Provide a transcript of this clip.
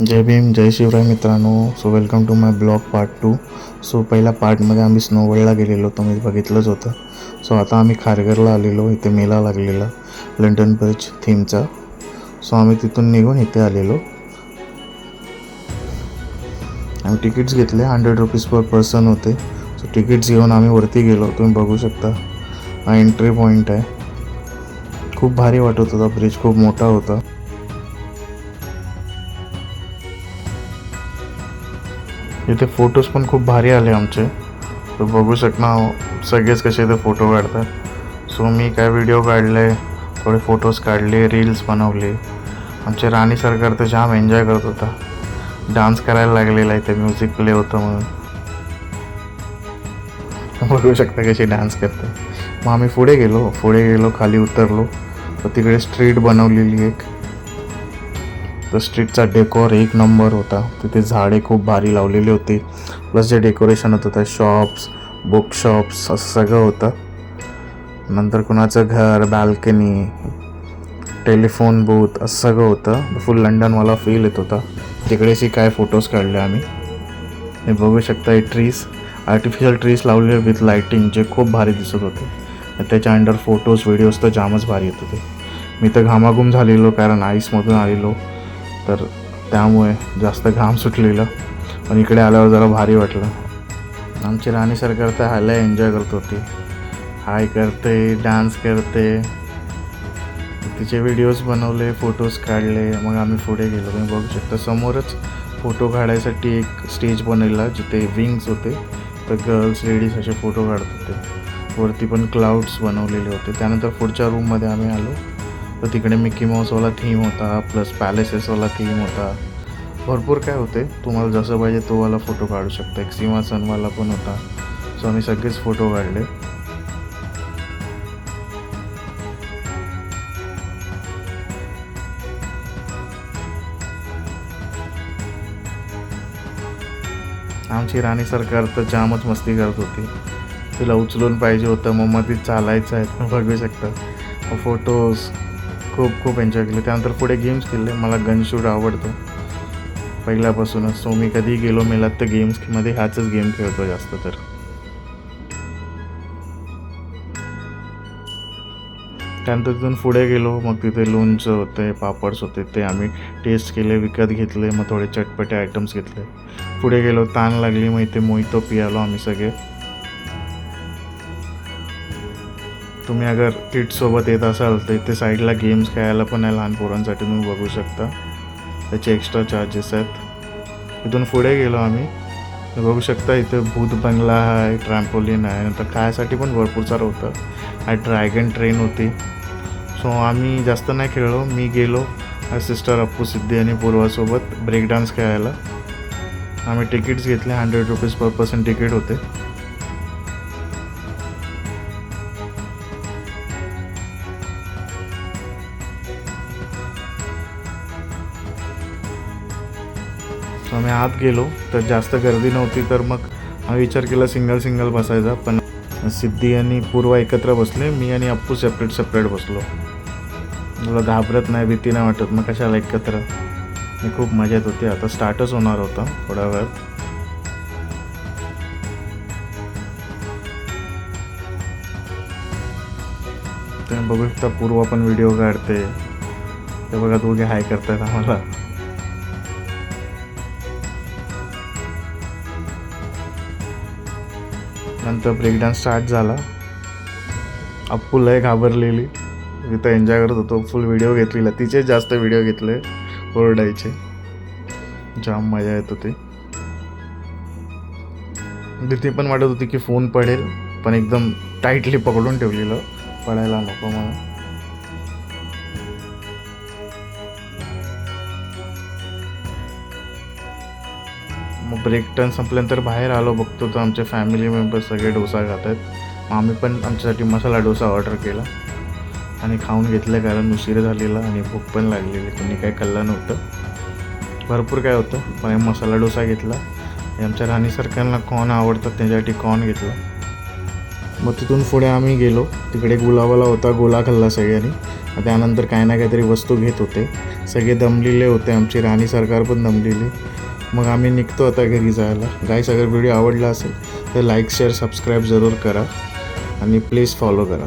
जय भीम जय शिवराय मित्रांनो. So welcome to my blog part 2. So पहिल्या पार्टमध्ये आम्ही स्नोवर्ल्डला गेलेलो, तुम्ही बघितलंच होतं. सो आता आम्ही खारघरला आलेलो. इथे मेला लागलेला लंडन ब्रिज थीमचा. सो आम्ही तिथून निघून इथे आलेलो. आम्ही तिकीट्स घेतले, 100 रुपीज पर पर्सन होते. सो तिकीट्स घेऊन आम्ही वरती गेलो. तुम्ही बघू शकता हा एंट्री पॉईंट आहे. खूप भारी वाटत होता. ब्रिज खूप मोठा होता. इथे फोटोज पण खूप भारी आले आमचे. तर बघू शकणार सगळेच कसे इथे फोटो काढतात. सो मी काय व्हिडिओ काढले, थोडे फोटोज काढले, रील्स बनवले. आमचे राणी सरकार तर जाम एन्जॉय करत होता. डान्स करायला लागलेला इथे, म्युझिक प्ले होतं म्हणून. बघू शकता कशी डान्स करते. मग आम्ही पुढे गेलो खाली उतरलो. तर तिकडे स्ट्रीट बनवलेली एक. तर स्ट्रीटचा डेकोर एक नंबर होता. तिथे झाडे खूप भारी लावलेली होती. प्लस जे डेकोरेशन होतं त्या शॉप्स, बुक शॉप्स असं सगळं होतं. नंतर कुणाचं घर, बॅल्कनी, टेलिफोन बूथ असं सगळं होतं. फुल लंडनवाला फील येत होता. तिकडेशी काय फोटोज काढले आम्ही. हे बघू शकता. हे ट्रीज, आर्टिफिशियल ट्रीज लावलेले विथ लाईटिंग, जे खूप भारी दिसत होते. त्याच्या अंडर फोटोज व्हिडिओज तर जामच भारी येत होते. मी तर घामाघूम झालेलो, कारण आईसमधून आलेलो, तर त्यामुळे जास्त घाम सुटलेलं. पण इकडे आल्यावर जरा भारी वाटलं. आमची राणी सरकार तर ह्याला एन्जॉय करत होती. हाय करते, डान्स करते. तिचे व्हिडिओज बनवले, फोटोज काढले. मग आम्ही पुढे गेलो. तुम्ही बघू शकता समोरच फोटो काढायसाठी एक स्टेज बनवला, जिथे विंग्स होते. तर गर्ल्स लेडीज असे फोटो काढत होते. वरती पण क्लाउड्स बनवलेले होते. त्यानंतर पुढच्या रूममध्ये आम्ही आलो. तर तिकडे मिकी माऊसवाला थीम होता, प्लस पॅलेसेसवाला थीम होता. भरपूर काय होते. तुम्हाला जसं पाहिजे तो वाला फोटो काढू शकता. एक सिंहासनवाला पण होता. सो आम्ही सगळेच फोटो काढले. आमची राणी सरकार तर जामच मस्ती करत होती. तिला उचलून पाहिजे होतं, मग ती चालायचं आहे. बघू शकता. फोटोज खूप एन्जॉय केले. त्यानंतर पुढे गेम्स खेळले. मला गन शूट आवडतं पहिल्यापासूनच. सो मी कधी गेलो मेलात तर गेम्समध्ये ह्याच गेम खेळतो जास्त. तर त्यानंतर तिथून पुढे गेलो. मग तिथे लोणचं होते, पापड्स होते, ते आम्ही टेस्ट केले, विकत घेतले. मग थोडे चटपटे आयटम्स घेतले. पुढे गेलो, ताण लागली. मग इथे मोहितो पियालो आम्ही सगळे. तुम्ही अगर किड्ससोबत येत असाल तर इथे साईडला गेम्स खेळायला पण आहे लहान पोरांसाठी, तुम्ही बघू शकता. त्याचे एक्स्ट्रा चार्जेस आहेत. इथून पुढे गेलो आम्ही. बघू शकता इथे भूत बंगला आहे, ट्रॅम्पोलिन आहे. नंतर खायसाठी पण भरपूर सारं होतं. आणि ड्रॅगन ट्रेन होती. सो आम्ही जास्त नाही खेळलो. मी गेलो सिस्टर अप्पू, सिद्धी आणि पूर्वासोबत ब्रेक डान्स खेळायला. आम्ही तिकीट्स घेतले. 100 रुपीज पर पर्सन तिकीट होते. सो आम्ही आत गेलो तर जास्त गर्दी नव्हती. तर मग आम्ही विचार केला सिंगल बसायचा. पण सिद्धी आणि पूर्वा एकत्र बसले. मी आणि अप्पू सेपरेट बसलो. मला घाबरत नाही, भीती नाही वाटत, मग कशाला एकत्र. मी खूप मजा येत होती. आता स्टार्टच होणार होता थोड्या वेळात. तुम्ही बघू शकता पूर्वा पण व्हिडिओ काढते. ते बघा दोघे हाय करतात आम्हाला. नंतर ब्रेकडान्स स्टार्ट झाला. अप्पू लय घाबरलेली. तिथं एन्जॉय करत होतो. फुल व्हिडिओ घेतलेला. तिचे जास्त व्हिडिओ घेतले, ओरडायचे. जाम मजा येत होती. तिथे पण वाटत होती की फोन पडेल, पण एकदम टाईटली पकडून ठेवलेलं, पडायला नको म्हणून. मग ब्रेक टर्न संपल्यानंतर बाहेर आलो. बघतो तर आमचे फॅमिली मेंबर्स सगळे डोसा खात आहेत. मग आम्ही पण आमच्यासाठी मसाला डोसा ऑर्डर केला आणि खाऊन घेतलं, कारण उशीर झालेला आणि भूक पण लागलेली. कोणी काही खाल्लं नव्हतं. भरपूर काय होतं, पण मसाला डोसा घेतला. आमच्या राणी सरकारला कॉर्न आवडतात, त्याच्यासाठी कॉर्न घेतला. मग तिथून पुढे आम्ही गेलो. तिकडे गुलाबाला होता, गोला खाल्ला सगळ्यांनी. त्यानंतर काही ना काहीतरी वस्तू घेत होते. सगळे दमलेले होते, आमची राणी सरकार पण दमलेली. मग आम्ही निघतो आता घरी जायला. गाईस, अगर व्हिडिओ आवडला असेल तर लाईक शेअर सबस्क्राईब जरूर करा आणि प्लीज फॉलो करा.